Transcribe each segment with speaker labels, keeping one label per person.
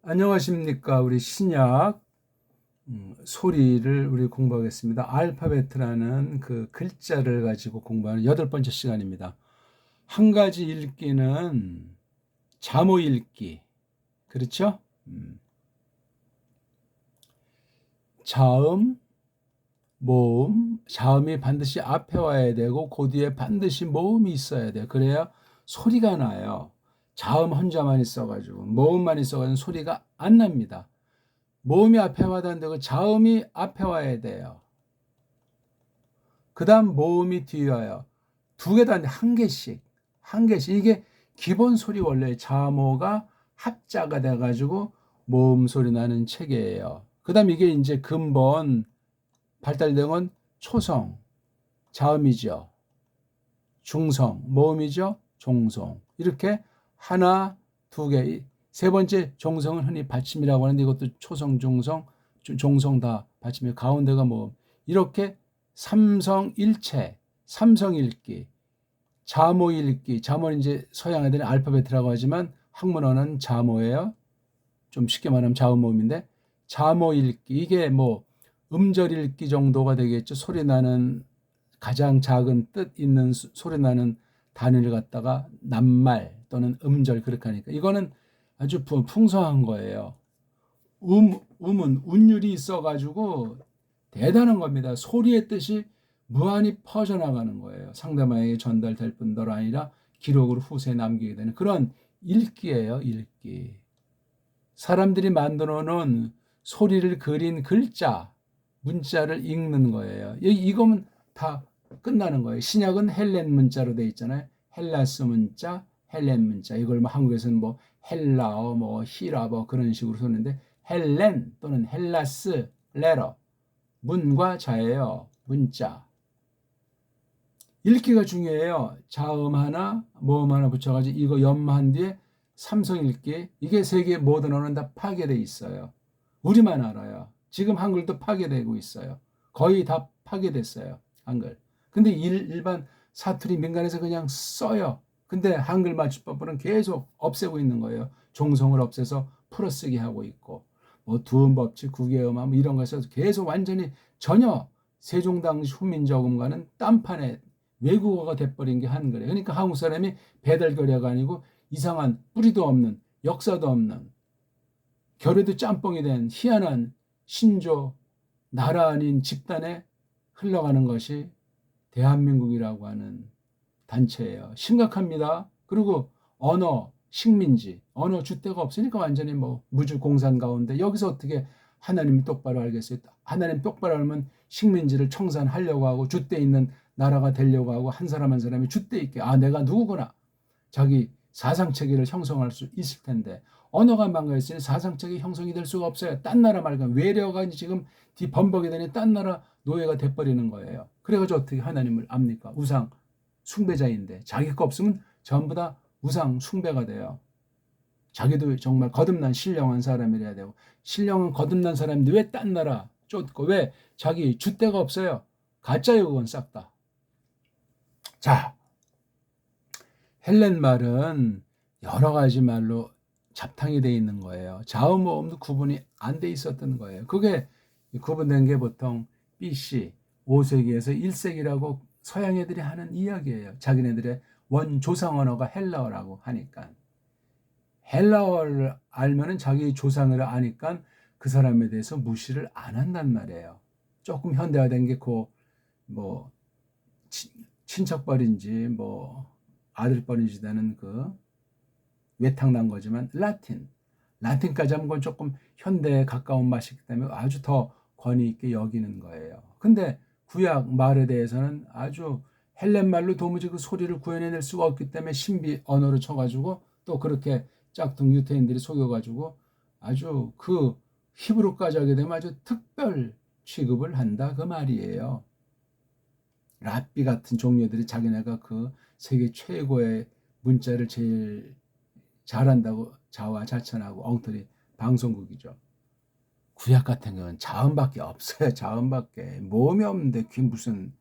Speaker 1: 안녕하십니까. 우리 신약 소리를 우리 공부하겠습니다. 알파벳이라는 그 글자를 가지고 공부하는 여덟 번째 시간입니다. 한 가지 읽기는 자모 읽기. 그렇죠? 자음, 모음, 자음이 반드시 앞에 와야 되고 그 뒤에 반드시 모음이 있어야 돼요. 그래야 소리가 나요. 자음 혼자만 있어가지고 모음만 있어가지고 소리가 안 납니다. 모음이 앞에 와야 되는데 그 자음이 앞에 와야 돼요. 그 다음 모음이 뒤에 와요. 두 개 다 한 개씩. 한 개씩. 이게 기본 소리 원래 자모가 합자가 돼가지고 모음 소리 나는 체계예요. 그 다음 이게 이제 근본 발달된 건 초성, 자음이죠. 중성, 모음이죠. 종성. 이렇게 하나, 두 개. 세 번째 종성은 흔히 받침이라고 하는데 이것도 초성, 중성, 종성 다 받침이에요. 가운데가 모음. 이렇게 삼성일체, 삼성일기, 자모일기. 자모는 이제 서양 애들은 알파벳이라고 하지만 학문어는 자모예요. 좀 쉽게 말하면 자음모음인데 자모일기. 이게 뭐 음절일기 정도가 되겠죠. 소리 나는 가장 작은 뜻 있는 소리 나는 단위를 갖다가 낱말 또는 음절 그렇게 하니까 이거는 아주 풍성한 거예요. 음은 운율이 있어가지고 대단한 겁니다. 소리의 뜻이 무한히 퍼져나가는 거예요. 상대방에게 전달될 뿐더러 아니라 기록으로 후세에 남기게 되는 그런 읽기예요. 읽기. 사람들이 만들어 놓은 소리를 그린 글자, 문자를 읽는 거예요. 이거면 다 끝나는 거예요. 신약은 헬렌 문자로 돼 있잖아요. 헬라스 문자, 헬렌 문자. 이걸 뭐 한국에서는 뭐 헬라어, 뭐 히라버 그런 식으로 쓰는데 헬렌 또는 헬라스 레러 문과 자예요. 문자. 읽기가 중요해요. 자음 하나, 모음 하나 붙여가지고 이거 연마한 뒤에 삼성 읽기. 이게 세계 모든 언어는 다 파괴돼 있어요. 우리만 알아요. 지금 한글도 파괴되고 있어요. 거의 다 파괴됐어요. 한글. 근데 일반 사투리 민간에서 그냥 써요. 근데 한글 맞춤법은 계속 없애고 있는 거예요. 종성을 없애서 풀어쓰기 하고 있고 뭐 두음법칙, 국외음화 뭐 이런 것에서 계속 완전히 전혀 세종당 후민저음과는 딴판에 외국어가 돼버린 게 한글이에요. 그러니까 한국 사람이 배달거래가 아니고 이상한 뿌리도 없는 역사도 없는 결에도 짬뽕이 된 희한한 신조 나라 아닌 집단에 흘러가는 것이 대한민국이라고 하는 단체예요. 심각합니다. 그리고 언어 식민지, 언어 줏대가 없으니까 완전히 뭐 무주 공산 가운데 여기서 어떻게 하나님이 똑바로 알겠어요? 하나님 똑바로 알면 식민지를 청산하려고 하고 줏대 있는 나라가 되려고 하고 한 사람 한 사람이 줏대 있게 내가 누구구나 자기 사상체계를 형성할 수 있을 텐데 언어가 망가졌으니 사상체계 형성이 될 수가 없어요. 딴 나라 말고 외려가 지금 뒤범벅이 되니 딴 나라 노예가 돼버리는 거예요. 그래가지고 어떻게 하나님을 압니까? 우상 숭배자인데 자기 거 없으면 전부 다 우상 숭배가 돼요. 자기도 정말 거듭난 신령한 사람이라야 되고 신령한 거듭난 사람인데 왜 딴 나라 쫓고 왜 자기 줏대가 없어요. 가짜예요. 그건 싹 다. 자, 헬렌 말은 여러 가지 말로 잡탕이 돼 있는 거예요. 자음 모음도 구분이 안 돼 있었던 거예요. 그게 구분된 게 보통 BC 5세기에서 1세기라고 서양 애들이 하는 이야기예요. 자기네들의 원조상 언어가 헬라어라고 하니까. 헬라어를 알면은 자기 조상을 아니까 그 사람에 대해서 무시를 안 한단 말이에요. 조금 현대화된 게 뭐 친척뻘인지 뭐 아들뻘인지 되는 그 외탕 난 거지만 라틴까지 하면 건 조금 현대에 가까운 맛이기 때문에 아주 더 권위 있게 여기는 거예요. 근데 구약 말에 대해서는 아주 헬렌 말로 도무지 그 소리를 구현해낼 수가 없기 때문에 신비 언어로 쳐가지고 또 그렇게 짝퉁 유태인들이 속여가지고 아주 그 히브리까지 하게 되면 아주 특별 취급을 한다 그 말이에요. 랍비 같은 종류들이 자기네가 그 세계 최고의 문자를 제일 잘한다고 자화자찬하고 엉터리 방송국이죠. 구약 같은 경우는 자음밖에 없어요. 자음밖에 모음이 없는데 그게 무슨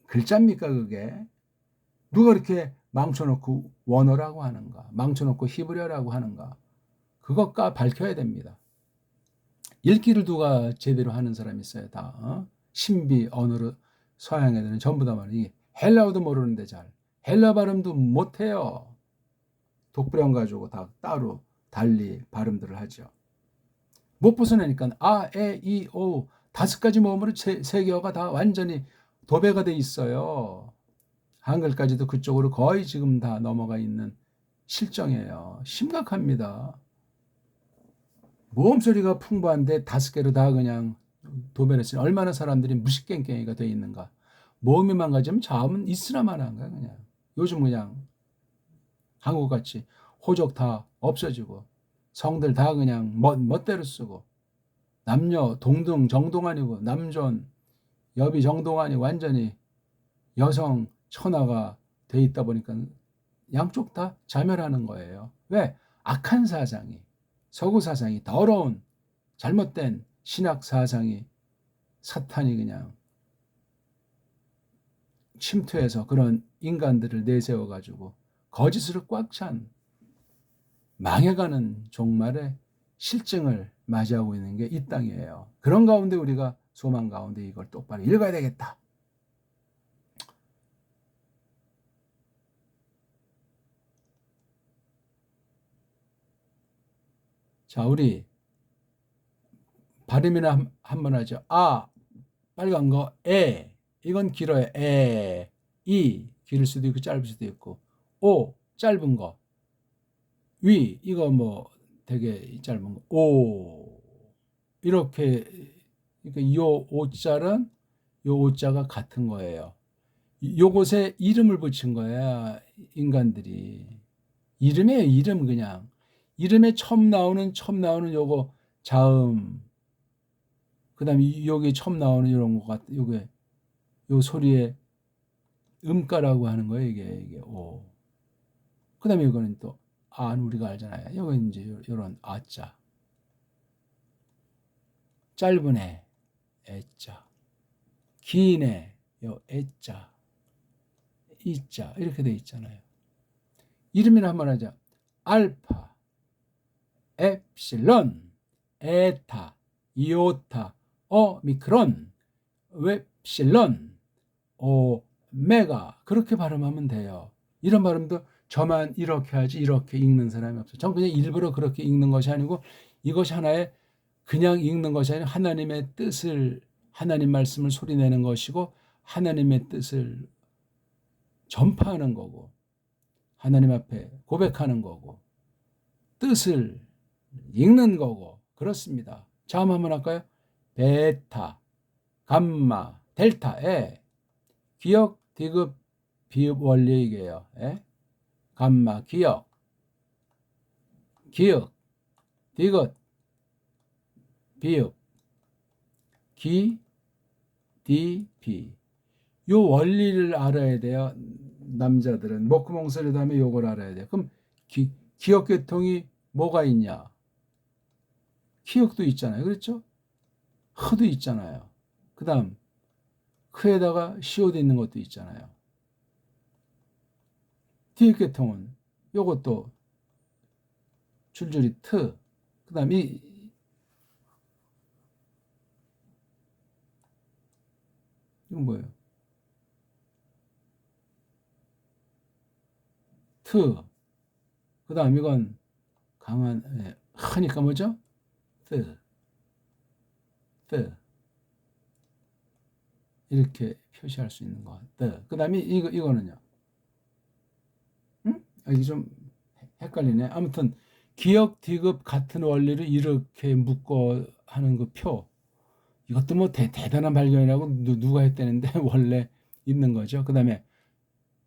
Speaker 1: 글자입니까 그게? 누가 이렇게 망쳐놓고 원어라고 하는가? 망쳐놓고 히브리어라고 하는가? 그거 밝혀야 됩니다. 읽기를 누가 제대로 하는 사람이 있어요. 다 신비 언어로 서양 애들은 전부 다 말이 헬라어도 모르는데 잘 헬라 발음도 못해요. 독불형 가지고 다 따로 달리 발음들을 하죠. 못 벗어내니까 아, 에, 이, 오 5가지 모음으로 세 개어가 다 완전히 도배가 돼 있어요. 한글까지도 그쪽으로 거의 지금 다 넘어가 있는 실정이에요. 심각합니다. 모음 소리가 풍부한데 5개로 다 그냥 도배를 쓰니 얼마나 사람들이 무식갱갱이가 돼 있는가. 모음이 망가지면 자음은 있으나 마나한가 그냥. 요즘 그냥 한국같이 호적 다 없어지고 성들 다 그냥 멋대로 쓰고 남녀 동등 정동 아니고 남존 여비 정동 아니고 완전히 여성 천하가 돼 있다 보니까 양쪽 다 자멸하는 거예요. 왜? 악한 사상이 서구 사상이 더러운 잘못된 신학 사상이 사탄이 그냥 침투해서 그런 인간들을 내세워 가지고 거짓으로 꽉 찬 망해가는 종말의 실증을 맞이하고 있는 게 이 땅이에요. 그런 가운데 우리가 소망 가운데 이걸 똑바로 읽어야 되겠다. 자, 우리 발음이나 한번 하죠. 아, 빨간 거, 이건 길어요. 이, 길을 수도 있고 짧을 수도 있고. 오, 짧은 거. 위, 이거 뭐 되게 짧은 거. 오, 이렇게, 그러니까 요 오자는 요 오자가 같은 거예요. 요것에 이름을 붙인 거야, 인간들이. 이름이에요, 이름 그냥. 이름에 처음 나오는 요거 자음. 그다음에 여기 처음 나오는 이런 거 같, 요게 요 소리에 음가라고 하는 거예요, 이게 오. 그다음에 이거는 또 우리가 알잖아요. 요거 이제 요런 아자. 짧은 애, 애자. 긴 애, 요 애자. 이자 이렇게 돼 있잖아요. 이름이나 한번 하자. 알파, 엡실론, 에타, 이오타, 오미크론, 웻실론, 오메가 그렇게 발음하면 돼요. 이런 발음도 저만 이렇게 하지 이렇게 읽는 사람이 없어요. 전 그냥 일부러 그렇게 읽는 것이 아니고 이것이 하나의 그냥 읽는 것이 아니라 하나님의 뜻을 하나님 말씀을 소리내는 것이고 하나님의 뜻을 전파하는 거고 하나님 앞에 고백하는 거고 뜻을 읽는 거고 그렇습니다. 자음 한번 할까요? 베타, 감마, 델타, 기역, 디귿, 비읍 원리 이게요. 감마, 기역, 기역, 디귿, 비읍, 기, 디, 비. 요 원리를 알아야 돼요. 남자들은 목구멍 소리 다음에 요걸 알아야 돼요. 그럼 기역계통이 뭐가 있냐? 기역도 있잖아요. 그렇죠? 흐도 있잖아요. 그 다음 크에다가 시오도 있는 것도 있잖아요. 디귿계통은 요것도 줄줄이 트. 그 다음 이건 뭐예요? 트. 그 다음 이건 강한 하니까 뭐죠? 뜨. 이렇게 표시할 수 있는 것. 그 다음에 이거는요. 응? 이게 좀 헷갈리네. 아무튼 기역, 디귿 같은 원리를 이렇게 묶어 하는 그 표. 이것도 뭐 대단한 발견이라고 누가 했다는데 원래 있는 거죠. 그 다음에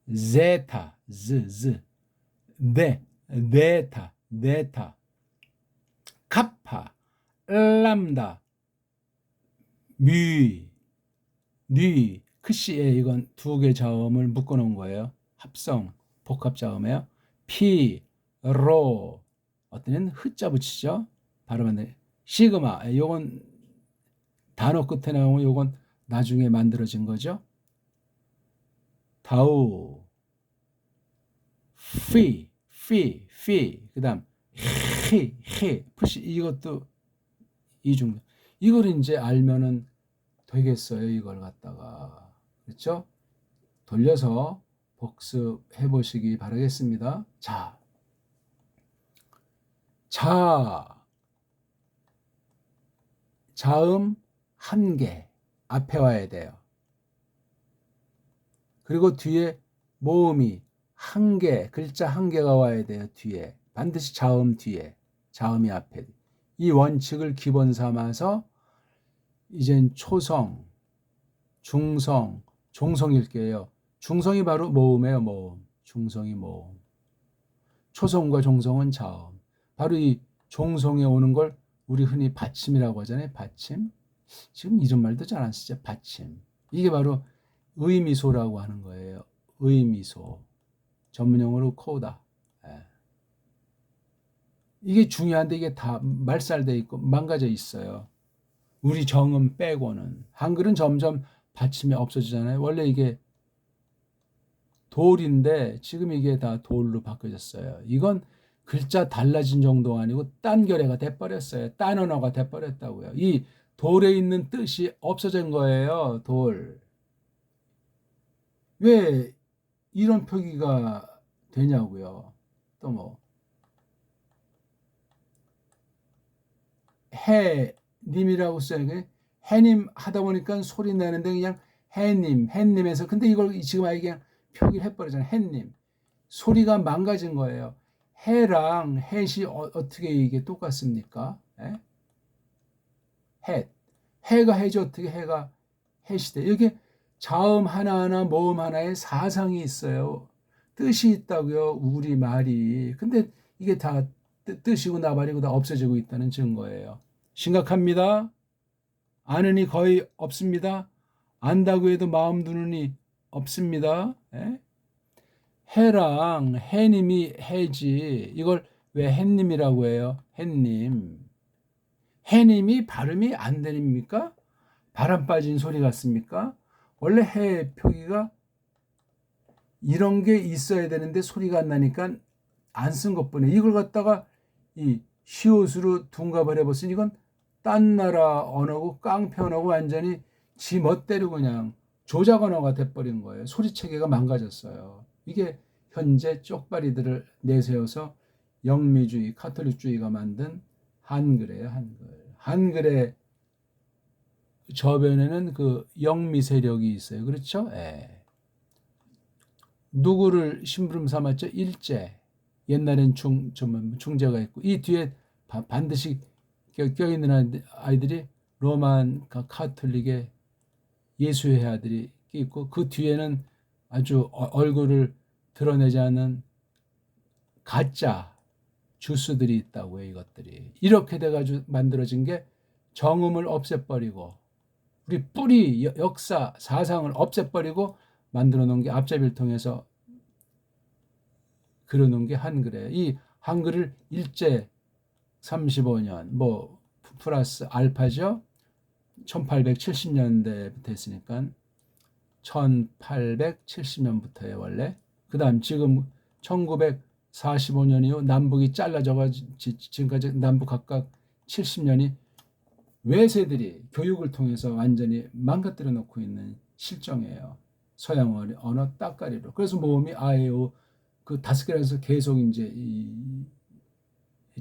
Speaker 1: 제타, 네타, 카파, 람다, 뉘, 크시에 이건 2개 자음을 묶어 놓은 거예요. 합성, 복합 자음이에요. 피, 로, 어떤 애는 흐자 붙이죠. 발음하는데 시그마, 요건 단어 끝에 나오면 요건 나중에 만들어진 거죠. 다우, 피, 그 다음 he, 푸시 이것도 이중. 이걸 이제 알면은 되겠어요. 이걸 갖다가. 그렇죠? 돌려서 복습해 보시기 바라겠습니다. 자, 자음 한 개 앞에 와야 돼요. 그리고 뒤에 모음이 한 개, 글자 한 개가 와야 돼요. 뒤에. 반드시 자음 뒤에. 자음이 앞에. 이 원칙을 기본 삼아서 이젠 초성, 중성, 종성일게요. 중성이 바로 모음이에요. 모음. 중성이 모음. 초성과 종성은 자음. 바로 이 종성에 오는 걸 우리 흔히 받침이라고 하잖아요. 받침. 지금 이런 말도 잘 안 쓰죠. 받침. 이게 바로 의미소라고 하는 거예요. 의미소. 전문용어로 코다. 예. 이게 중요한데 이게 다 말살돼 있고 망가져 있어요. 우리 정음 빼고는. 한글은 점점 받침이 없어지잖아요. 원래 이게 돌인데 지금 이게 다 돌로 바뀌어졌어요. 이건 글자 달라진 정도가 아니고 딴결애가 돼버렸어요. 딴 언어가 돼버렸다고요. 이 돌에 있는 뜻이 없어진 거예요. 돌. 왜 이런 표기가 되냐고요. 또 뭐 해님이라고 써요. 해님 하다 보니까 소리 내는데 그냥 해님에서 근데 이걸 지금 아예 그냥 표기를 해버리잖아요. 해님. 소리가 망가진 거예요. 해랑 햇이 어떻게 이게 똑같습니까? 예? 햇. 해가 해지 어떻게 해가 햇이 돼. 이렇게 자음 하나하나 모음 하나에 사상이 있어요. 뜻이 있다고요. 우리말이. 근데 이게 다 뜻이고 나발이고 다 없어지고 있다는 증거예요. 심각합니다. 아느니 거의 없습니다. 안다고 해도 마음 두느니 없습니다. 예? 해랑 해님이 해지. 이걸 왜 해님이라고 해요? 해님. 해님이 발음이 안 됩니까? 바람 빠진 소리 같습니까? 원래 해 표기가 이런 게 있어야 되는데 소리가 안 나니까 안 쓴 것뿐이에요. 이걸 갖다가 이 시옷으로 둔갑을 해봤으니 이건 딴 나라 언어고 깡패 언어고 완전히 지 멋대로 그냥 조작 언어가 돼버린 거예요. 소리 체계가 망가졌어요. 이게 현재 쪽발이들을 내세워서 영미주의, 카톨릭주의가 만든 한글이에요. 한글의 저변에는 그 영미 세력이 있어요. 그렇죠? 예. 누구를 심부름 삼았죠? 일제. 옛날엔 중제가 있고 이 뒤에 반드시 껴있는 아이들이 로만 카톨릭의 예수의 아들이 있고 그 뒤에는 아주 얼굴을 드러내지 않는 가짜 주스들이 있다고요. 이것들이 이렇게 돼가지고 만들어진 게 정음을 없애버리고 우리 뿌리 역사 사상을 없애버리고 만들어 놓은 게 앞잡이를 통해서 그려놓은 게 한글이에요. 이 한글을 일제 35년 뭐 플러스 알파죠. 1870년대부터 했으니까 1870년부터예요 원래. 그 다음 지금 1945년 이후 남북이 잘라져가지고 지금까지 남북 각각 70년이 외세들이 교육을 통해서 완전히 망가뜨려 놓고 있는 실정이에요. 서양 언어 따까리로. 그래서 모음이 아에오 그 5개라서 계속 이제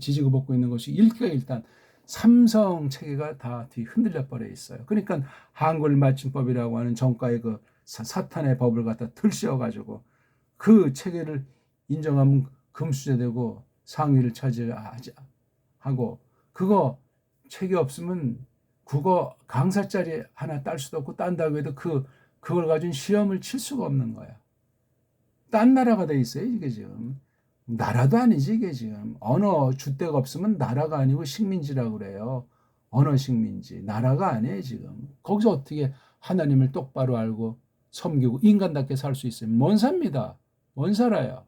Speaker 1: 지지고 볶고 있는 것이 읽기가 일단 삼성 체계가 다 흔들려 버려 있어요. 그러니까 한글 맞춤법이라고 하는 정가의 그 사탄의 법을 갖다 들씌워 가지고 그 체계를 인정하면 금수저 되고 상위를 차지하고 그거 체계 없으면 국어 강사짜리 하나 딸 수도 없고 딴다고 해도 그걸 가지고 시험을 칠 수가 없는 거야. 딴 나라가 돼 있어요. 이게 지금 나라도 아니지. 이게 지금 언어 줏대가 없으면 나라가 아니고 식민지라고 그래요. 언어 식민지 나라가 아니에요. 지금 거기서 어떻게 하나님을 똑바로 알고 섬기고 인간답게 살 수 있어요? 뭔 삽니다. 뭔 살아요.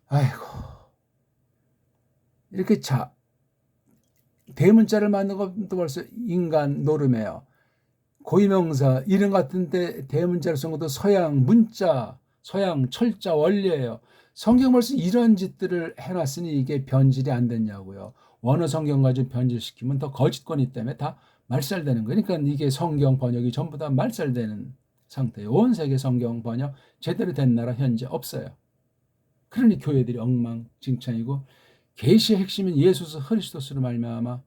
Speaker 1: 아이고 이렇게 대문자를 만든 것도 벌써 인간 노름이에요. 고유명사 이름 같은 데 대문자를 쓴 것도 서양 문자 서양 철자 원리예요. 성경 벌써 이런 짓들을 해놨으니 이게 변질이 안 됐냐고요. 원어 성경 가지고 변질시키면 더 거짓권이 때문에 다 말살되는 거예요. 그러니까 이게 성경 번역이 전부 다 말살되는 상태예요. 온 세계 성경 번역 제대로 된 나라 현재 없어요. 그러니 교회들이 엉망진창이고 계시의 핵심인 예수스 그리스도스로 말미암아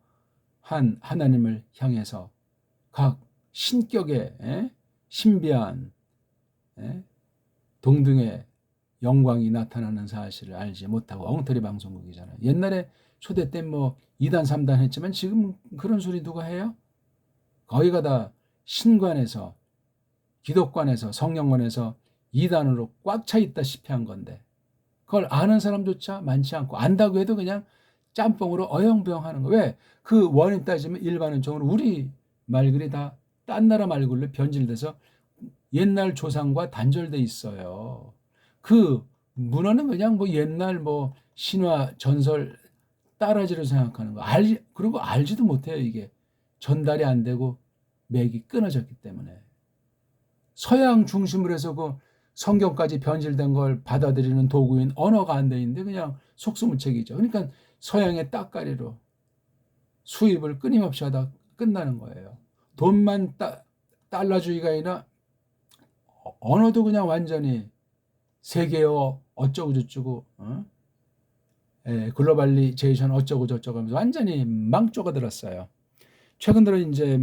Speaker 1: 한 하나님을 향해서 각 신격의 신비한 동등의 영광이 나타나는 사실을 알지 못하고 엉터리 방송국이잖아요. 옛날에 초대 때 뭐 2단 3단 했지만 지금 그런 소리 누가 해요? 거기가 다 신관에서 기독관에서 성령관에서 2단으로 꽉 차 있다시피 한 건데 그걸 아는 사람조차 많지 않고 안다고 해도 그냥 짬뽕으로 어영부영 하는 거. 왜? 그 원인 따지면 일반적으로 우리 말글이 다 딴 나라 말글로 변질돼서 옛날 조상과 단절돼 있어요. 그 문화는 그냥 뭐 옛날 뭐 신화 전설 따라지로 생각하는 거. 그리고 알지도 못해요. 이게 전달이 안 되고 맥이 끊어졌기 때문에. 서양 중심으로 해서 그 성경까지 변질된 걸 받아들이는 도구인 언어가 안 돼 있는데 그냥 속수무책이죠. 그러니까 서양의 따까리로 수입을 끊임없이 하다 끝나는 거예요. 돈만 달러주의가 아니라 언어도 그냥 완전히 세계어 어쩌고 저쩌고 글로벌리제이션 어쩌고 저쩌고 하면서 완전히 망조가 들었어요. 최근 들어 이제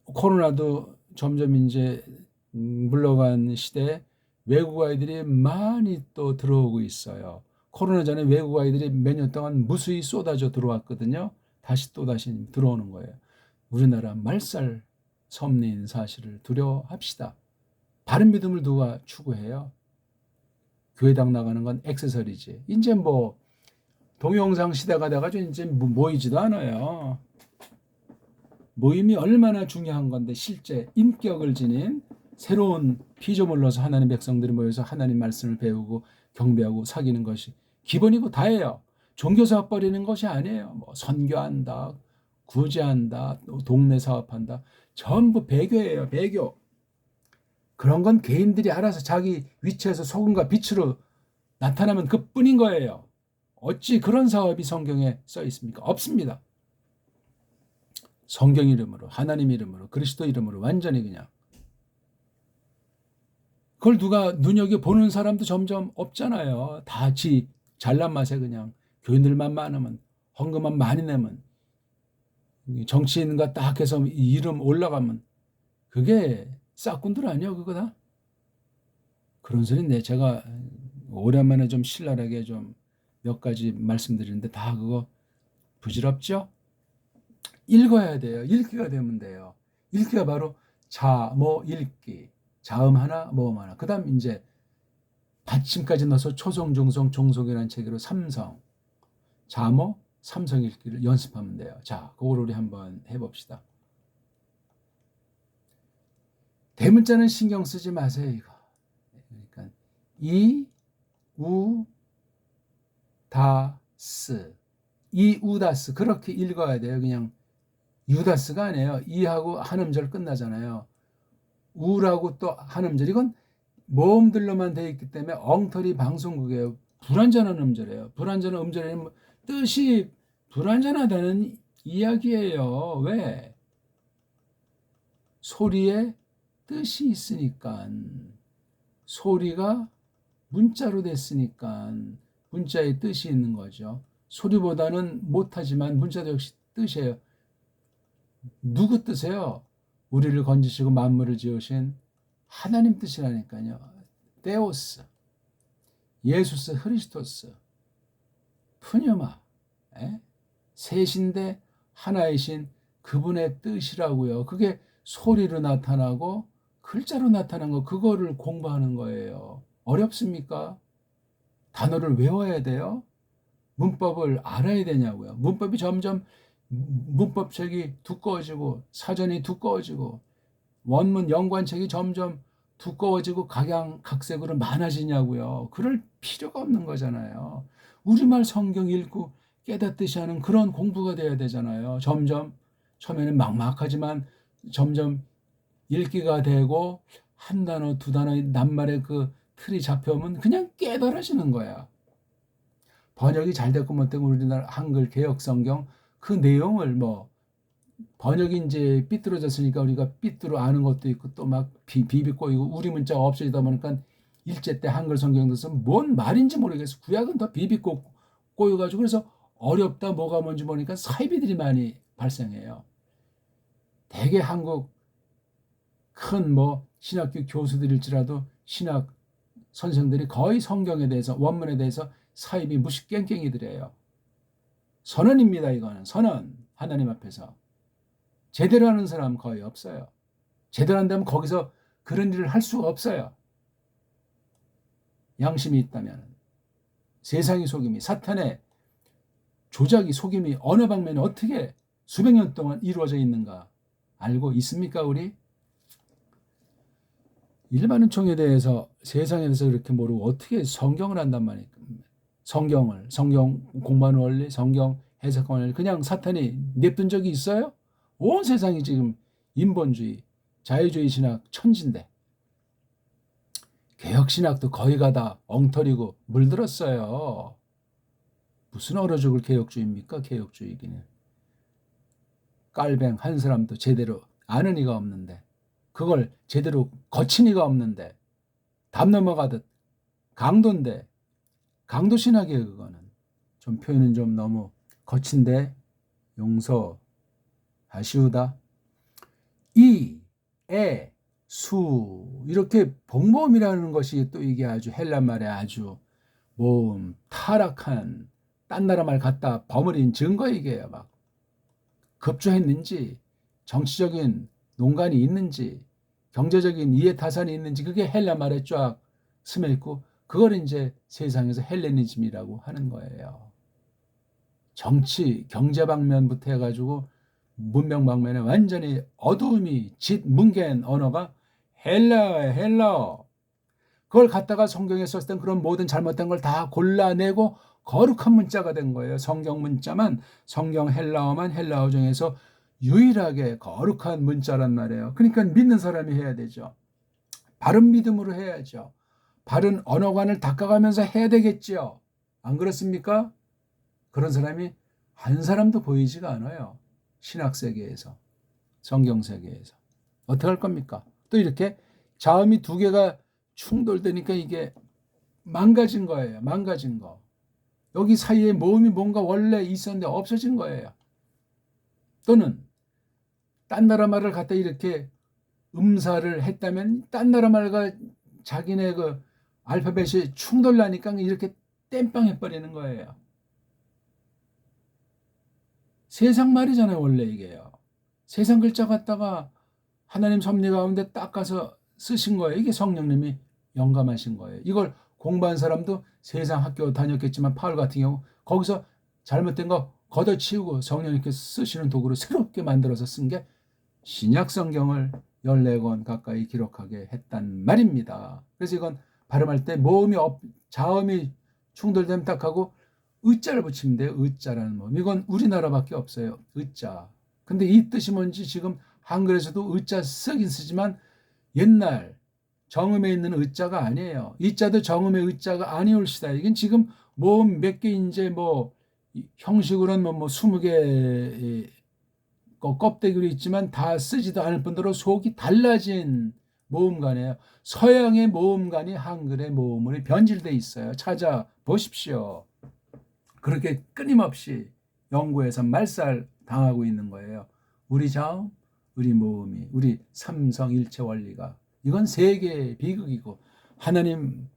Speaker 1: 코로나도 점점 이제 물러간 시대에 외국 아이들이 많이 또 들어오고 있어요. 코로나 전에 외국 아이들이 몇 년 동안 무수히 쏟아져 들어왔거든요. 다시 또다시 들어오는 거예요. 우리나라 말살 섭리인 사실을 두려워합시다. 바른 믿음을 누가 추구해요? 교회당 나가는 건 액세서리지. 이제 뭐 동영상 시대가 돼가지고 이제 모이지도 않아요. 모임이 얼마나 중요한 건데 실제 인격을 지닌 새로운 피조물로서 하나님 백성들이 모여서 하나님 말씀을 배우고 경배하고 사귀는 것이 기본이고 다예요. 종교 사업 벌이는 것이 아니에요. 뭐 선교한다, 구제한다, 동네 사업한다. 전부 배교예요. 배교. 그런 건 개인들이 알아서 자기 위치에서 소금과 빛으로 나타나면 그뿐인 거예요. 어찌 그런 사업이 성경에 써 있습니까? 없습니다. 성경 이름으로, 하나님 이름으로, 그리스도 이름으로 완전히 그냥. 그걸 누가 눈여겨보는 사람도 점점 없잖아요. 다 잘난 맛에 그냥 교인들만 많으면, 헌금만 많이 내면, 정치인과 딱 해서 이름 올라가면 그게 싹군들 아니야 그거 다? 그런 소리인데 제가 오랜만에 좀 신랄하게 좀 몇 가지 말씀드리는데 다 그거 부질없죠? 읽어야 돼요. 읽기가 되면 돼요. 읽기가 바로 자모 읽기. 자음 하나, 모음 하나. 그 다음 이제 받침까지 넣어서 초성, 중성, 종속이라는 체계로 삼성. 자모, 삼성 읽기를 연습하면 돼요. 자, 그걸 우리 한번 해봅시다. 대문자는 신경 쓰지 마세요, 이거. 그러니까 이, 우, 다, 스. 이, 우, 다, 스. 그렇게 읽어야 돼요. 그냥 유다스가 아니에요. 이하고 한 음절 끝나잖아요. 우라고 또 한 음절. 이건 모음들로만 되어 있기 때문에 엉터리 방송국이에요. 불완전한 음절이에요. 불완전한 음절에는 뜻이 불완전하다는 이야기예요. 왜? 소리에 뜻이 있으니까. 소리가 문자로 됐으니까 문자에 뜻이 있는 거죠. 소리보다는 못하지만 문자도 역시 뜻이에요. 누구 뜻이에요? 우리를 건지시고 만물을 지으신 하나님 뜻이라니까요. 데오스, 예수스 크리스토스, 푸뉴마, 셋인데 하나이신 그분의 뜻이라고요. 그게 소리로 나타나고 글자로 나타난 거 그거를 공부하는 거예요. 어렵습니까? 단어를 외워야 돼요? 문법을 알아야 되냐고요. 문법이 점점 문법책이 두꺼워지고 사전이 두꺼워지고 원문 연관책이 점점 두꺼워지고 각양각색으로 많아지냐고요. 그럴 필요가 없는 거잖아요. 우리말 성경 읽고 깨닫듯이 하는 그런 공부가 돼야 되잖아요. 점점 처음에는 막막하지만 점점 읽기가 되고 한 단어, 두 단어의 낱말의 그 틀이 잡혀오면 그냥 깨달아지는 거야. 번역이 잘 됐고 뭐 때문에 우리나라 한글 개역 성경 그 내용을 뭐 번역이 이제 삐뚤어졌으니까 우리가 삐뚤어 아는 것도 있고 또 막 비비꼬이고 우리 문자가 없어지다 보니까 일제 때 한글 성경도 쓰면 뭔 말인지 모르겠어. 구약은 더 비비꼬 꼬여가지고 그래서 어렵다 뭐가 뭔지 모르니까 사이비들이 많이 발생해요. 대개 한국 큰 뭐 신학교 교수들일지라도 신학 선생들이 거의 성경에 대해서 원문에 대해서 사입이 무식깽깽이들이에요. 선언입니다. 이거는 선언. 하나님 앞에서 제대로 하는 사람 거의 없어요. 제대로 한다면 거기서 그런 일을 할 수가 없어요. 양심이 있다면 세상의 속임이 사탄의 조작이 속임이 어느 방면에 어떻게 수백 년 동안 이루어져 있는가 알고 있습니까? 우리 일반 은총에 대해서 세상에 대해서 그렇게 모르고 어떻게 성경을 한단 말이에요. 성경 공부하는 원리, 성경 해석하는 원리 그냥 사탄이 냅둔 적이 있어요? 온 세상이 지금 인본주의, 자유주의 신학 천지인데 개혁신학도 거의 가다 엉터리고 물들었어요. 무슨 얼어 죽을 개혁주의입니까? 개혁주의기는. 깔뱅 한 사람도 제대로 아는 이가 없는데 그걸 제대로 거친 이가 없는데 담 넘어가듯 강도인데 강도 신학이에요. 그거는 좀 표현은 좀 너무 거친데 용서하시우다. 수 이렇게 복모음이라는 것이 또 이게 아주 헬란 말에 아주 모음 타락한 딴 나라 말 갖다 버무린 증거 이게요. 막 급조했는지 정치적인 농간이 있는지 경제적인 이해타산이 있는지 그게 헬란 말에 쫙 스며 있고 그걸 이제 세상에서 헬레니즘이라고 하는 거예요. 정치 경제 방면부터 해가지고 문명 방면에 완전히 어두움이 뭉갠 언어가 헬라어예요. 헬라어. 그걸 갖다가 성경에 썼을 땐 그런 모든 잘못된 걸 다 골라내고 거룩한 문자가 된 거예요. 성경 문자만 성경 헬라어만 헬라어 중에서 유일하게 거룩한 문자란 말이에요. 그러니까 믿는 사람이 해야 되죠. 바른 믿음으로 해야죠. 바른 언어관을 닦아가면서 해야 되겠죠. 안 그렇습니까? 그런 사람이 한 사람도 보이지가 않아요. 신학세계에서, 성경세계에서. 어떻게 할 겁니까? 또 이렇게 자음이 두 개가 충돌되니까 이게 망가진 거예요. 망가진 거. 여기 사이에 모음이 뭔가 원래 있었는데 없어진 거예요. 또는 딴 나라 말을 갖다 이렇게 음사를 했다면 딴 나라 말과 자기네 그 알파벳이 충돌나니까 이렇게 땜빵해버리는 거예요. 세상 말이잖아요. 원래 이게요. 세상 글자 갖다가 하나님 섭리 가운데 딱 가서 쓰신 거예요. 이게 성령님이 영감하신 거예요. 이걸 공부한 사람도 세상 학교 다녔겠지만 파울 같은 경우 거기서 잘못된 거 걷어치우고 성령님께 쓰시는 도구로 새롭게 만들어서 쓴 게 신약 성경을 14권 가까이 기록하게 했단 말입니다. 그래서 이건 발음할 때 모음이 자음이 충돌되면 딱 하고 의자를 붙이면 돼요. 의자라는 모음. 이건 우리나라밖에 없어요. 의자. 근데 이 뜻이 뭔지 지금 한글에서도 의자 쓰긴 쓰지만 옛날 정음에 있는 의자가 아니에요. 이자도 정음의 의자가 아니올시다. 이건 지금 모음 몇 개 이제 뭐 형식으로는 뭐 20개 껍데기로 있지만 다 쓰지도 않을 뿐더러 속이 달라진 모음간이에요. 서양의 모음간이 한글의 모음으로 변질돼 있어요. 찾아보십시오. 그렇게 끊임없이 연구해서 말살 당하고 있는 거예요. 우리 자음, 우리 모음이, 우리 삼성일체 원리가 이건 세계의 비극이고 하나님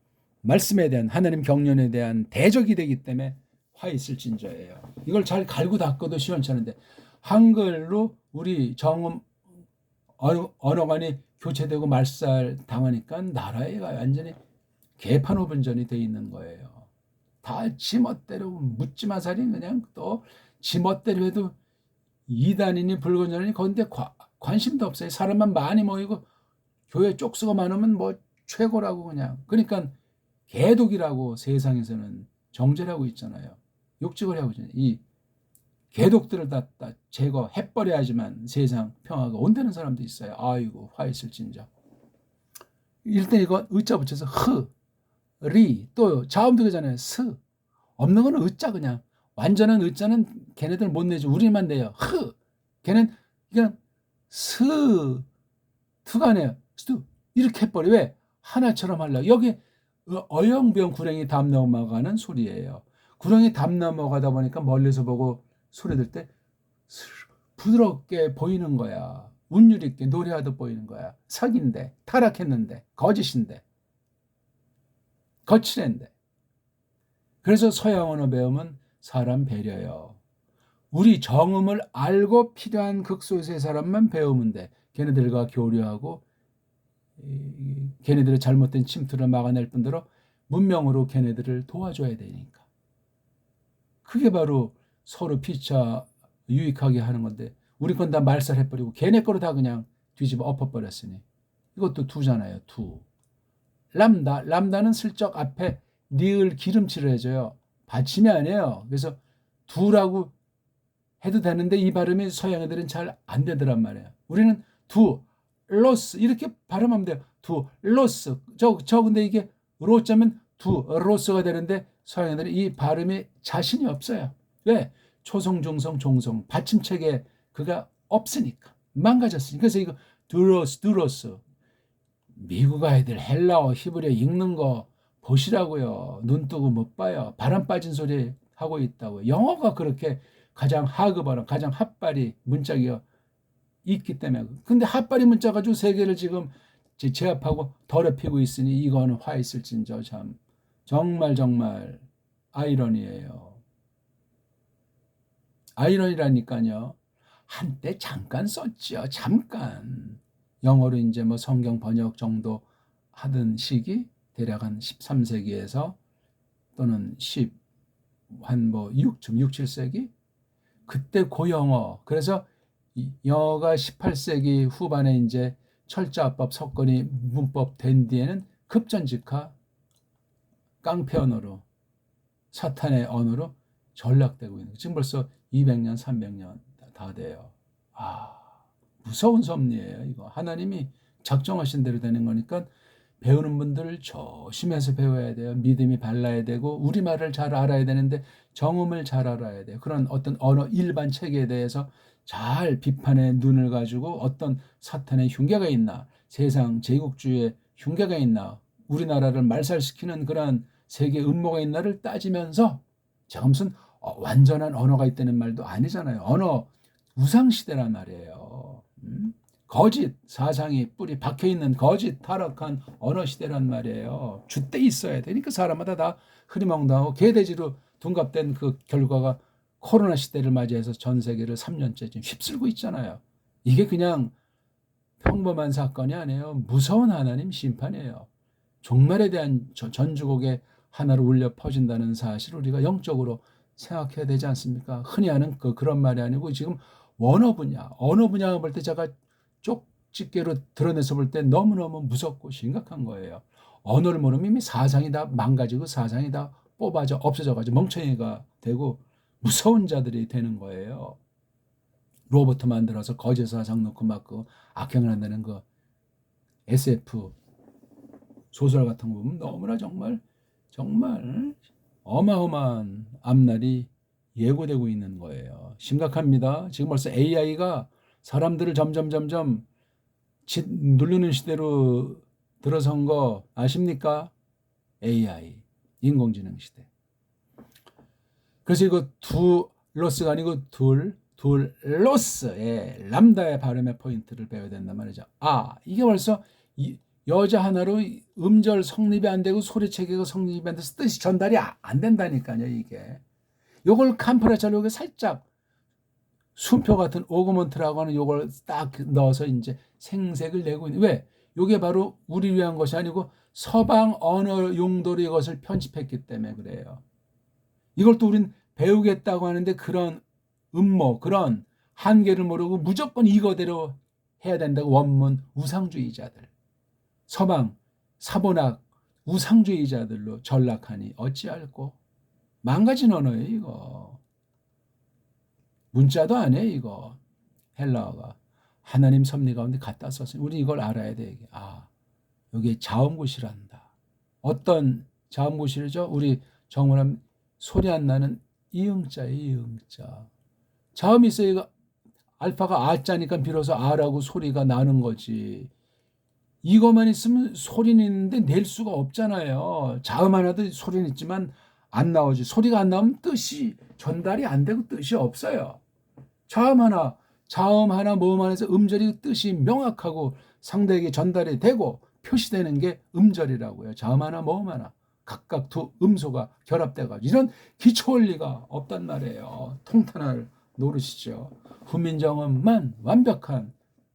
Speaker 1: 말씀에 대한 하나님 경륜에 대한 대적이 되기 때문에 화 있을진저예요. 이걸 잘 갈고 닦아도 시원찮은데 한글로 우리 정음 언어관이 교체되고 말살 당하니까 나라가 완전히 개판오분전이 돼 있는 거예요. 다 지멋대로 묻지마살이 그냥 또 지멋대로 해도 이단이니 불건전이니 건데 관심도 없어요. 사람만 많이 모이고 교회 쪽수가 많으면 뭐 최고라고 그냥. 그러니까 개독이라고 세상에서는 정죄하고 있잖아요. 욕직을 하고 있잖아요. 이 개독들을 다 제거해버려야지만 세상 평화가 온다는 사람도 있어요. 아이고 화 있을진저. 일단 이거 의자 붙여서 흐, 리, 또 자음도 그잖아요. 스. 없는 거는 의자 그냥. 완전한 의자는 걔네들 못 내죠. 우리만 내요. 흐. 걔는 그냥 스, 투가 아니에요. 스. 이렇게 해버려. 왜? 하나처럼 하려고. 여기 어영부영 구렁이 담 넘어가는 소리예요. 구렁이 담 넘어가다 보니까 멀리서 보고 소리 들 때 부드럽게 보이는 거야. 운율 있게 노래하듯 보이는 거야. 사기인데, 타락했는데, 거짓인데, 거칠인데. 그래서 서양 언어 배움은 사람 배려요. 우리 정음을 알고 필요한 극소수의 사람만 배우면 돼. 걔네들과 교류하고 걔네들의 잘못된 침투를 막아낼 뿐더러 문명으로 걔네들을 도와줘야 되니까. 그게 바로 서로 피차 유익하게 하는 건데 우리 건 다 말살해버리고 걔네 거로 다 그냥 뒤집어 엎어버렸으니 이것도 두잖아요. 두. 람다는 슬쩍 앞에 리을 기름칠을 해줘요. 받침이 아니에요. 그래서 두라고 해도 되는데 이 발음이 서양 애들은 잘 안 되더란 말이에요. 우리는 두, 로스 이렇게 발음하면 돼요. 두, 로스. 저 근데 이게 로자면 두, 로스가 되는데 서양 애들은 이 발음이 자신이 없어요. 왜? 초성, 중성, 종성 받침체계 그가 없으니까 망가졌으니까. 그래서 이거 두로스. 미국 아이들 헬라어 히브리어 읽는 거 보시라고요. 눈 뜨고 못 봐요. 바람 빠진 소리 하고 있다고. 영어가 그렇게 가장 하급어랑 가장 핫발이 문짝이 있기 때문에. 근데 핫발이 문자 가지고 세계를 지금 제압하고 더럽히고 있으니 이거는 화 있을진저 참 정말 아이러니예요. 아이러니라니까요. 한때 잠깐 썼죠. 잠깐. 영어로 이제 뭐 성경 번역 정도 하던 시기 대략 한 13세기에서 또는 6, 7세기 그때 고영어. 그래서 영어가 18세기 후반에 이제 철자법, 석권이 문법 된 뒤에는 급전직하 깡패 언어로 사탄의 언어로 전락되고 있는. 지금 벌써 200년, 300년 다 돼요. 무서운 섭리예요. 이거 하나님이 작정하신 대로 되는 거니까 배우는 분들 조심해서 배워야 돼요. 믿음이 발라야 되고 우리말을 잘 알아야 되는데 정음을 잘 알아야 돼요. 그런 어떤 언어 일반 체계에 대해서 잘 비판의 눈을 가지고 어떤 사탄의 흉계가 있나, 세상 제국주의의 흉계가 있나, 우리나라를 말살시키는 그런 세계 음모가 있나를 따지면서 제가 무슨 완전한 언어가 있다는 말도 아니잖아요. 언어 우상시대란 말이에요. 거짓 사상이 뿌리 박혀있는 거짓 타락한 언어시대란 말이에요. 줏대 있어야 되니까 사람마다 다 흐리멍덩하고 개돼지로 둔갑된 그 결과가 코로나 시대를 맞이해서 전 세계를 3년째 지금 휩쓸고 있잖아요. 이게 그냥 평범한 사건이 아니에요. 무서운 하나님 심판이에요. 종말에 대한 전주곡의 하나로 울려 퍼진다는 사실을 우리가 영적으로 생각해야 되지 않습니까? 흔히 하는 그런 말이 아니고 지금 언어 분야 볼 때 제가 쪽집게로 드러내서 볼 때 너무너무 무섭고 심각한 거예요. 언어를 모르면 이미 사상이 다 망가지고 사상이 다 뽑아져 없어져가지고 멍청이가 되고 무서운 자들이 되는 거예요. 로봇 만들어서 거짓 사상 놓고 막 그 악행을 한다는 그 SF 소설 같은 거 보면 너무나 정말 어마어마한 앞날이 예고되고 있는 거예요. 심각합니다. 지금 벌써 AI가 사람들을 점점 누르는 시대로 들어선 거 아십니까? AI, 인공지능 시대. 그래서 이거 두 로스가 아니고 둘로스의 람다의 발음의 포인트를 배워야 된단 말이죠. 이게 벌써 여자 하나로 음절 성립이 안 되고 소리 체계가 성립이 안 돼서 뜻이 전달이 안 된다니까요. 이게 요걸 캄프레차로 살짝 순표 같은 오그먼트라고 하는 요걸 딱 넣어서 이제 생색을 내고 있는. 왜? 요게 바로 우리 위한 것이 아니고 서방 언어 용도로 이것을 편집했기 때문에 그래요. 이걸 또 우린 배우겠다고 하는데 그런 음모, 그런 한계를 모르고 무조건 이거대로 해야 된다고 원문 우상주의자들, 서방 사본학 우상주의자들로 전락하니 어찌할꼬. 망가진 언어예요 이거. 문자도 아니에요 이거. 헬라어가 하나님 섭리 가운데 갖다 썼어요. 우리 이걸 알아야 돼. 이게. 여기 자음구실한다. 어떤 자음구실이죠? 우리 정문하면 소리 안 나는 이응자예요. 이응자. 자음이 있어야 알파가 아자니까 비로소 아라고 소리가 나는 거지. 이것만 있으면 소리는 있는데 낼 수가 없잖아요. 자음 하나도 소리는 있지만 안 나오지. 소리가 안 나오면 뜻이 전달이 안 되고 뜻이 없어요. 자음 하나, 모음 하나에서 음절이 뜻이 명확하고 상대에게 전달이 되고 표시되는 게 음절이라고요. 자음 하나, 모음 하나. 각각 두 음소가 결합돼가지고 이런 기초 원리가 없단 말이에요. 통탄할 노릇이죠. 훈민정음만 완벽한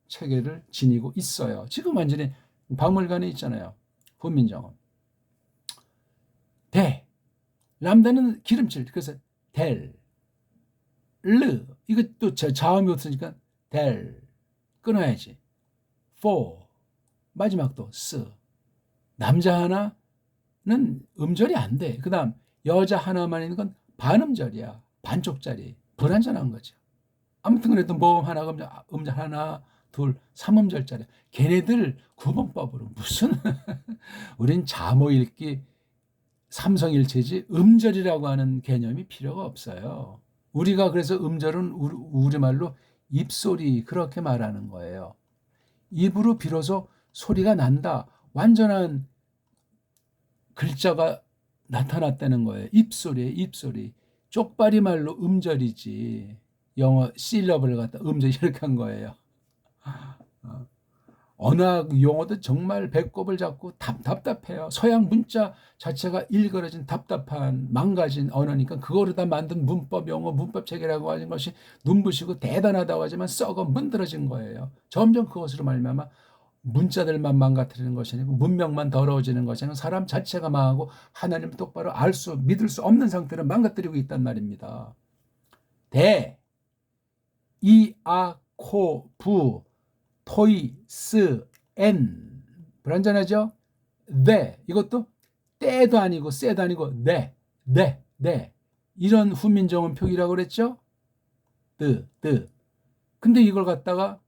Speaker 1: 체계를 지니고 있어요. 지금 완전히 박물관에 있잖아요. 훈민정음. 대. 람다는 기름칠. 그래서 델. 르. 이것도 자음이 없으니까 델. 끊어야지. 포. 마지막도 스. 남자 하나는 음절이 안 돼. 그 다음 여자 하나만 있는 건 반음절이야. 반쪽짜리. 불완전한 거죠. 아무튼 그래도 모음 하나, 음절 하나, 둘, 3음절짜리. 걔네들 구분법으로 무슨 우린 자모 읽기 삼성일체지 음절이라고 하는 개념이 필요가 없어요. 우리가 그래서 음절은 우리말로 입소리 그렇게 말하는 거예요. 입으로 비로소 소리가 난다. 완전한 글자가 나타났다는 거예요. 입소리에 입소리. 쪽발이 말로 음절이지. 영어 실러블을 갖다 음절 이렇게 한 거예요. 언어학 용어도 정말 배꼽을 잡고 답답해요. 서양 문자 자체가 일그러진 답답한 망가진 언어니까 그거를 다 만든 문법 용어 문법 체계라고 하는 것이 눈부시고 대단하다고 하지만 썩어 문드러진 거예요. 점점 그것으로 말미암아 문자들만 망가뜨리는 것이 아니고 문명만 더러워지는 것이 아니고 사람 자체가 망하고 하나님을 똑바로 믿을 수 없는 상태를 망가뜨리고 있단 말입니다. 이, 아, 코, 부, 토이, 스, 엔. 불완전하죠? 네. 이것도 때도 아니고 쎄도 아니고 네. 이런 훈민정음 표기라고 그랬죠? 뜨. 근데 이걸 갖다가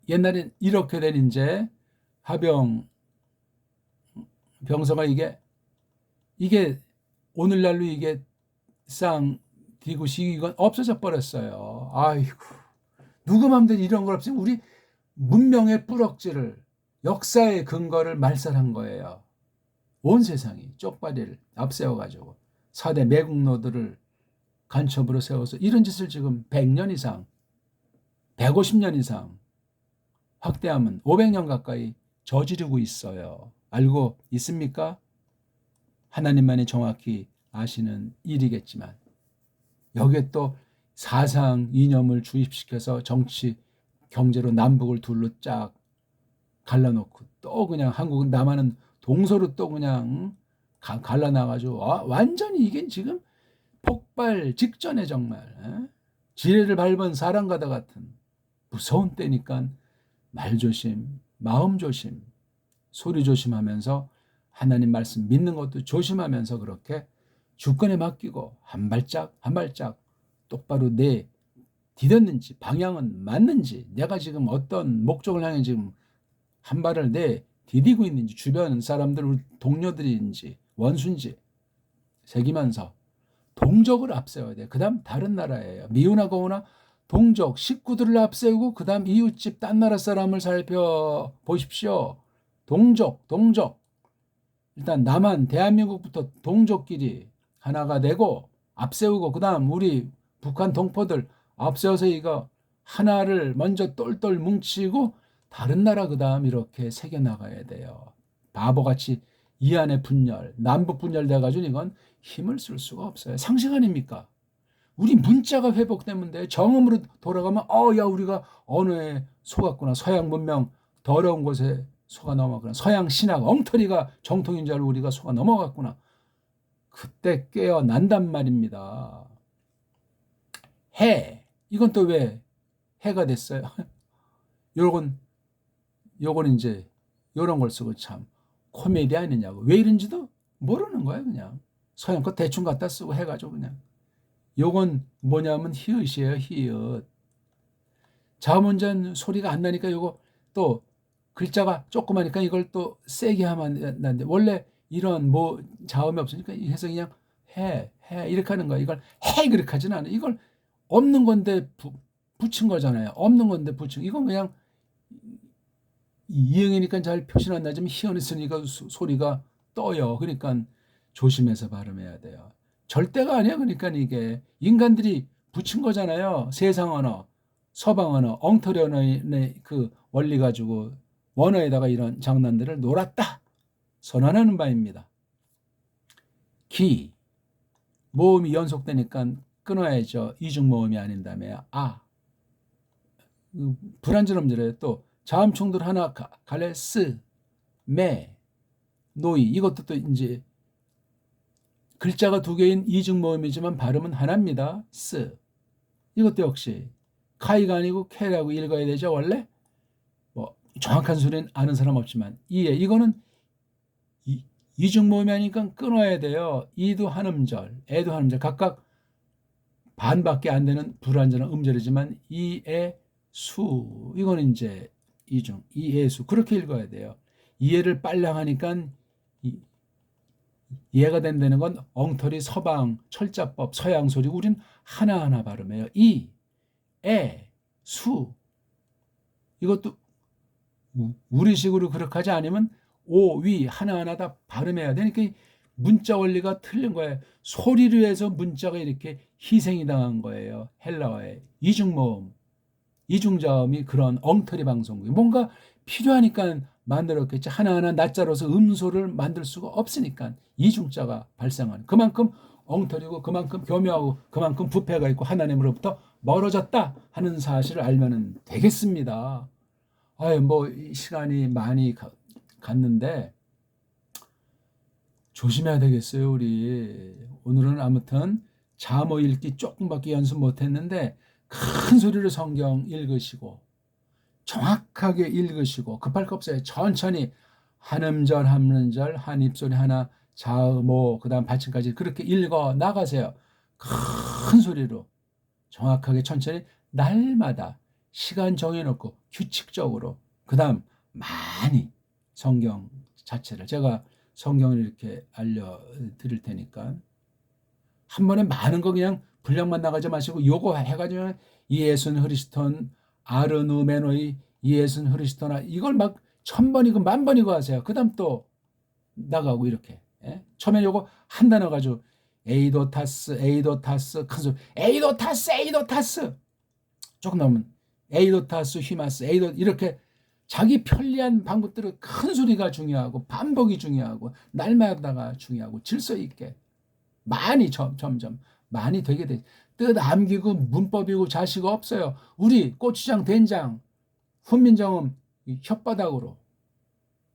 Speaker 1: 옛날엔 이렇게 된 이제 병서가 이게 오늘날로 이게 디귿이 이건 없어져 버렸어요. 아이고. 누구 맘대로 이런 걸 없으면 우리 문명의 뿌럭지를 역사의 근거를 말살한 거예요. 온 세상이 쪽발이를 앞세워가지고 4대 매국노들을 간첩으로 세워서 이런 짓을 지금 100년 이상 150년 이상 확대하면 500년 가까이 저지르고 있어요. 알고 있습니까? 하나님만이 정확히 아시는 일이겠지만 여기에 또 사상 이념을 주입시켜서 정치 경제로 남북을 둘로 쫙 갈라놓고 또 그냥 한국은 남한은 동서로 또 그냥 갈라놔가지고 완전히 이게 지금 폭발 직전에 정말 지뢰를 밟은 사랑가다 같은 무서운 때니까 말 조심, 마음 조심, 소리 조심하면서 하나님 말씀 믿는 것도 조심하면서 그렇게 주권에 맡기고 한 발짝 똑바로 디뎠는지 방향은 맞는지 내가 지금 어떤 목적을 향해 지금 한 발을 디디고 있는지 주변 사람들 우리 동료들인지 원수인지 새기면서 동족을 앞세워야 돼. 그 다음 다른 나라예요. 미우나 고우나 동족 식구들을 앞세우고 그 다음 이웃집 딴 나라 사람을 살펴보십시오. 동족 일단 남한 대한민국부터 동족끼리 하나가 되고 앞세우고 그 다음 우리 북한 동포들 앞세워서 이거 하나를 먼저 똘똘 뭉치고 다른 나라 그 다음 이렇게 새겨나가야 돼요. 바보같이 이 안에 분열, 남북 분열 돼가지고 이건 힘을 쓸 수가 없어요. 상식 아닙니까? 우리 문자가 회복되면 돼. 정음으로 돌아가면 야 우리가 언어에 속았구나. 서양 문명 더러운 곳에 속아 넘어갔구나. 서양 신학 엉터리가 정통인 줄 알고 우리가 속아 넘어갔구나. 그때 깨어난단 말입니다. 이건 또 왜 해가 됐어요? 요건 이제 요런 걸 쓰고 참 코미디 아니냐고. 왜 이런지도 모르는 거야 그냥. 서양 거 대충 갖다 쓰고 해가지고 그냥. 요건 뭐냐면 히읗이에요. 히읗. 자음운전 소리가 안 나니까 요거 또 글자가 조그마니까 이걸 또 세게 하면 되는데 원래 이런 뭐 자음이 없으니까 해서 그냥 해 이렇게 하는 거야. 이걸 해 그렇게 하진 않아. 이걸 없는 건데 붙인 거잖아요. 없는 건데 붙인 이건 그냥 이응이니까 잘 표시는 안 나지만 희언이 쓰니까 소리가 떠요. 그러니까 조심해서 발음해야 돼요. 절대가 아니야. 그러니까 이게 인간들이 붙인 거잖아요. 세상 언어, 서방 언어, 엉터리 언어의 그 원리 가지고 원어에다가 이런 장난들을 놀았다. 선언하는 바입니다. 기, 모음이 연속되니까 끊어야죠. 이중모음이 아닌다며. 아, 불안전음절에 또 자음충들 하나 갈래 쓰, 매, 노이 이것도 또 이제 글자가 두 개인 이중모음이지만 발음은 하나입니다. 쓰. 이것도 역시 카이가 아니고 캐라고 읽어야 되죠. 원래 뭐 정확한 소리는 아는 사람 없지만 이에 이거는 이중모음이 아니니까 끊어야 돼요. 이도 한음절, 애도 한음절 각각 반밖에 안 되는 불완전한 음절이지만 이에 수 이거는 이제 이중 이에수 그렇게 읽어야 돼요. 이해를 빨랑하니까 이해가 된다는 건 엉터리 서방 철자법 서양 소리 우린 하나하나 발음해요. 이, 에, 수 이것도 우리식으로 그렇게 하지 않으면 오, 위 하나하나 다 발음해야 되니까 문자 원리가 틀린 거예요. 소리로 해서 문자가 이렇게 희생이 당한 거예요. 헬라어의 이중모음, 이중자음이 그런 엉터리 방송국이 뭔가 필요하니까 만들었겠지. 하나하나 낮자로서 음소를 만들 수가 없으니까 이중자가 발생하는 그만큼 엉터리고 그만큼 교묘하고 그만큼 부패가 있고 하나님으로부터 멀어졌다 하는 사실을 알면 되겠습니다. 아유 뭐 시간이 많이 갔는데 조심해야 되겠어요. 우리 오늘은 아무튼 잠어 읽기 조금밖에 연습 못했는데 큰 소리로 성경 읽으시고 정확하게 읽으시고 급할 거 없어요. 천천히 한 음절 한 음절 한 입소리 하나 자모 그다음 받침까지 그렇게 읽어 나가세요. 큰 소리로 정확하게 천천히 날마다 시간 정해놓고 규칙적으로 그다음 많이 성경 자체를 제가 성경을 이렇게 알려드릴 테니까 한 번에 많은 거 그냥 분량만 나가지 마시고 요거 해가지고 예순 흐리스톤 아르누메노이 예순 흐리스토나 이걸 막 1000번이고 10,000번이고 하세요. 그 다음 또 나가고 이렇게 예? 처음에 요거 한 단어 가지고 에이도타스 큰 소리 에이도타스 조금 나오면 에이도타스 휘마스 에이도 이렇게 자기 편리한 방법들을 큰 소리가 중요하고 반복이 중요하고 날마다가 중요하고 질서 있게 많이 점점 많이 되게 돼. 뜻 암기고 문법이고 자시가 없어요. 우리 고추장 된장 훈민정음 혓바닥으로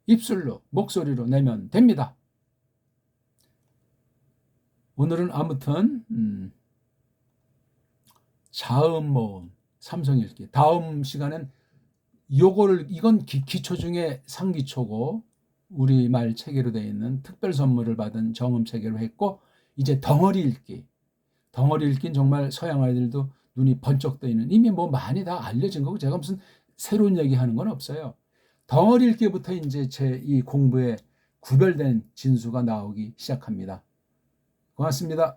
Speaker 1: 입술로 목소리로 내면 됩니다. 오늘은 아무튼 자음 모음 삼성 읽기 다음 시간엔 요거를 이건 기초 중에 상기초고 우리말 체계로 되어 있는 특별 선물을 받은 정음 체계로 했고 이제 덩어리 읽기는 정말 서양 아이들도 눈이 번쩍 떠있는 이미 뭐 많이 다 알려진 거고 제가 무슨 새로운 얘기 하는 건 없어요. 덩어리 읽기부터 이제 제 이 공부에 구별된 진수가 나오기 시작합니다. 고맙습니다.